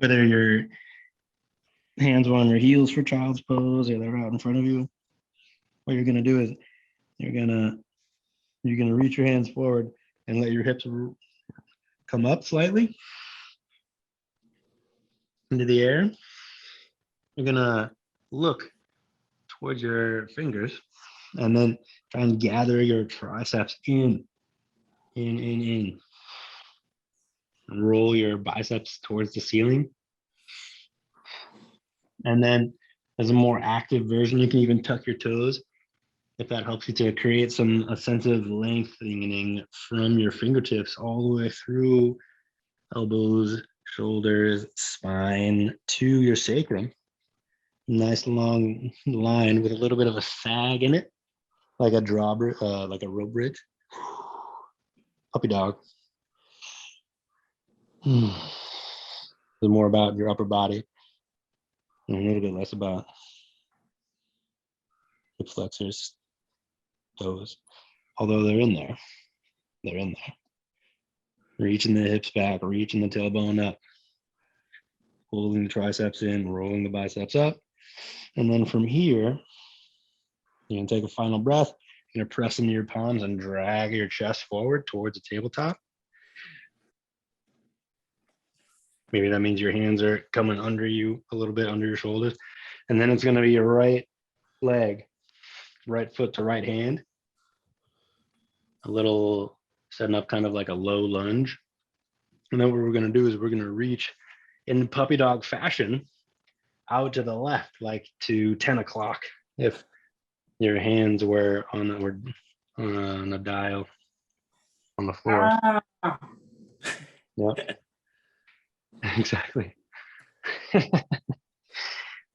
whether your hands are on your heels for child's pose or they're out in front of you, what you're going to do is you're going to reach your hands forward and let your hips come up slightly into the air. You're going to look towards your fingers and then try and gather your triceps in. And roll your biceps towards the ceiling. And then as a more active version, you can even tuck your toes if that helps you to create a sense of lengthening from your fingertips all the way through elbows, shoulders, spine to your sacrum. Nice long line with a little bit of a sag in it, like a like a rope bridge. Puppy dog. It's more about your upper body and a little bit less about hip flexors, toes. Although they're in there. They're in there. Reaching the hips back, reaching the tailbone up, holding the triceps in, rolling the biceps up. And then from here, you're gonna take a final breath. You're gonna press into your palms and drag your chest forward towards the tabletop. Maybe that means your hands are coming under you a little bit, under your shoulders. And then it's gonna be your right leg, right foot to right hand. A little setting up kind of like a low lunge. And then what we're gonna do is we're gonna reach in puppy dog fashion out to the left, like to 10 o'clock. If your hands were on a dial on the floor. Yep. Exactly.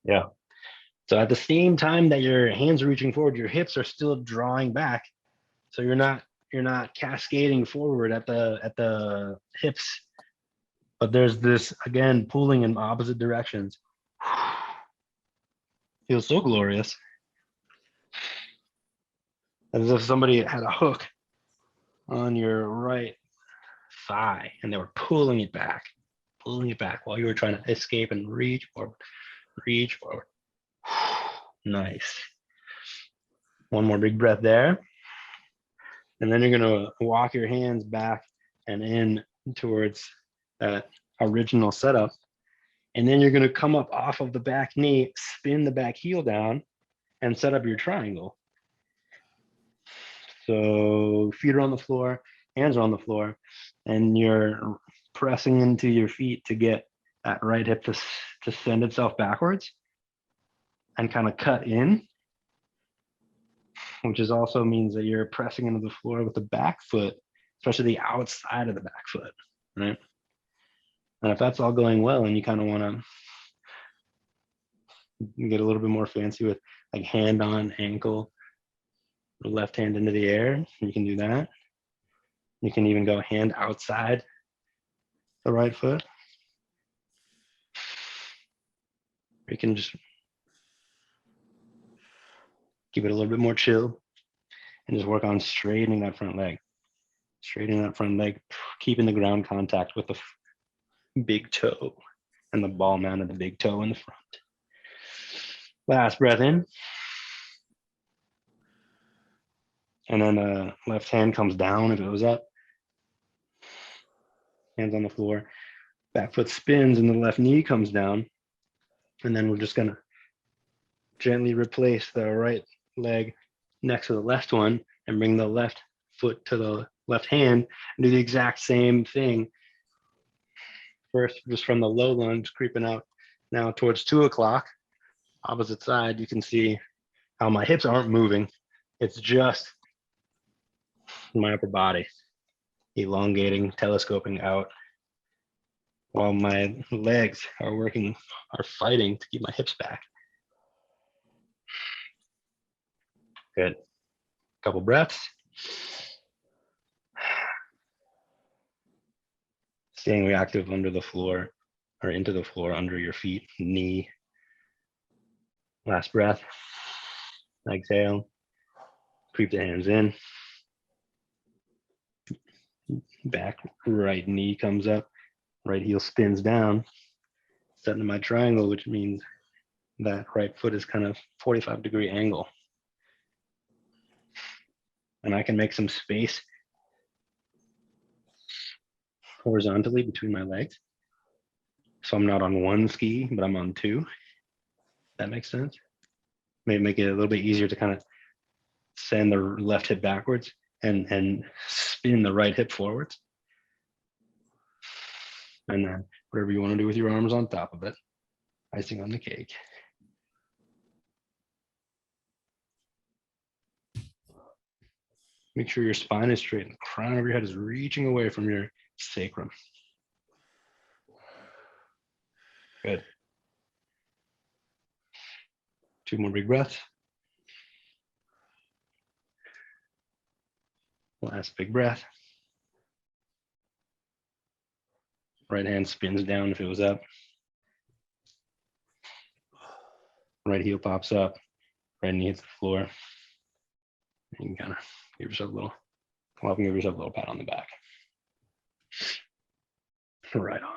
Yeah. So at the same time that your hands are reaching forward, your hips are still drawing back. So you're not cascading forward at the hips, but there's this, again, pulling in opposite directions. Feels so glorious. As if somebody had a hook on your right thigh and they were pulling it back while you were trying to escape and reach forward. Nice. One more big breath there. And then you're going to walk your hands back and in towards that original setup. And then you're going to come up off of the back knee, spin the back heel down, and set up your triangle. So feet are on the floor, hands are on the floor, and you're pressing into your feet to get that right hip to send itself backwards and kind of cut in, which is also means that you're pressing into the floor with the back foot, especially the outside of the back foot, right? And if that's all going well and you kind of want to get a little bit more fancy with like hand on ankle, left hand into the air, you can do that. You can even go hand outside the right foot. You can just keep it a little bit more chill and just work on straightening that front leg. Straightening that front leg, keeping the ground contact with the big toe and the ball mound of the big toe in the front. Last breath in. And then left hand comes down, it goes up. Hands on the floor. Back foot spins and the left knee comes down. And then we're just gonna gently replace the right leg next to the left one and bring the left foot to the left hand and do the exact same thing. First, just from the low lunge, creeping out now towards 2 o'clock, opposite side, you can see how my hips aren't moving. It's just my upper body elongating, telescoping out while my legs are fighting to keep my hips back. Good. Couple breaths. Staying reactive under the floor or into the floor under your feet, knee. Last breath. Exhale. Creep the hands in. Back right knee comes up. Right heel spins down. set into my triangle, which means that right foot is kind of 45-degree angle. And I can make some space horizontally between my legs. So I'm not on one ski, but I'm on two. That makes sense. Maybe make it a little bit easier to kind of send the left hip backwards and spin the right hip forwards. And then whatever you want to do with your arms on top of it, icing on the cake. Make sure your spine is straight and the crown of your head is reaching away from your sacrum. Good. 2 more big breaths. Last big breath. Right hand spins down if it was up. Right heel pops up. Right knee hits the floor. You can kind of give yourself a little, come up and give yourself a little pat on the back. Right on.